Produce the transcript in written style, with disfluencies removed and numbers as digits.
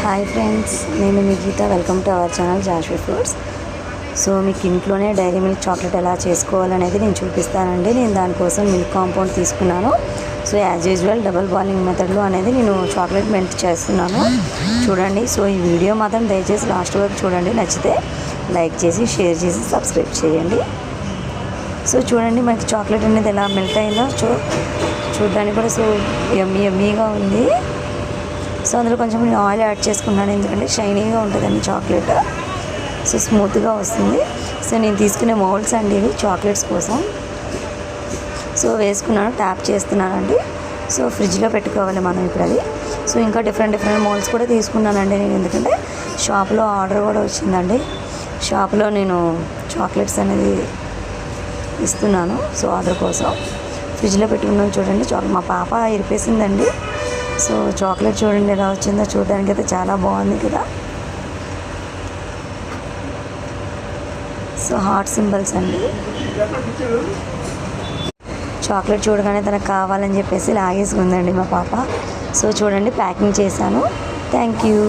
Hi friends, నేను మీ Geetha. Welcome to our channel Jashvi foods. So మీకు ఇంట్లోనే డైరీ మిల్క్ చాక్లెట్ ఎలా చేసుకోవాలనేది నేను చూపిస్తానండి. నేను దానికోసం మిల్క్ కాంపౌండ్ తీసుకున్నాను. So as usual double boiling మెథడ్లో అనేది నేను చాక్లెట్ మెల్ట్ చేస్తున్నాను. చూడండి. సో ఈ వీడియో మాత్రం దయచేసి లాస్ట్ వరకు చూడండి. నచ్చితే లైక్ చేసి షేర్ చేసి సబ్స్క్రైబ్ చేయండి. సో చూడండి, మనకి చాక్లెట్ అనేది ఎలా మెల్ట్ అయిందో చూడడానికి కూడా సో యమ్మీగా ఉంది. సో అందులో కొంచెం నేను ఆయిల్ యాడ్ చేసుకున్నాను, ఎందుకంటే షైనీగా ఉంటుందండి చాక్లెట్. సో స్మూత్గా వస్తుంది. సో నేను తీసుకునే మౌల్డ్స్ అండి ఇవి చాక్లెట్స్ కోసం. సో వేసుకున్నాను, ట్యాప్ చేస్తున్నానండి. సో ఫ్రిడ్జ్లో పెట్టుకోవాలి మనం ఇప్పుడు అది. సో ఇంకా డిఫరెంట్ మౌల్డ్స్ కూడా తీసుకున్నానండి నేను, ఎందుకంటే షాప్లో ఆర్డర్ కూడా వచ్చిందండి. షాప్లో నేను చాక్లెట్స్ అనేది ఇస్తున్నాను. సో ఆర్డర్ కోసం ఫ్రిడ్జ్లో పెట్టుకున్నాను. చూడండి, మా పాప ఇరిపేసిందండి. సో చాక్లెట్ చూడండి ఎలా వచ్చిందో, చూడడానికి అయితే చాలా బాగుంది కదా. సో హార్ట్ సింబల్స్ అండి. చాక్లెట్ చూడగానే తనకు కావాలని చెప్పేసి లాగేసుకుందండి మా పాప. సో చూడండి, ప్యాకింగ్ చేశాను. Thank you.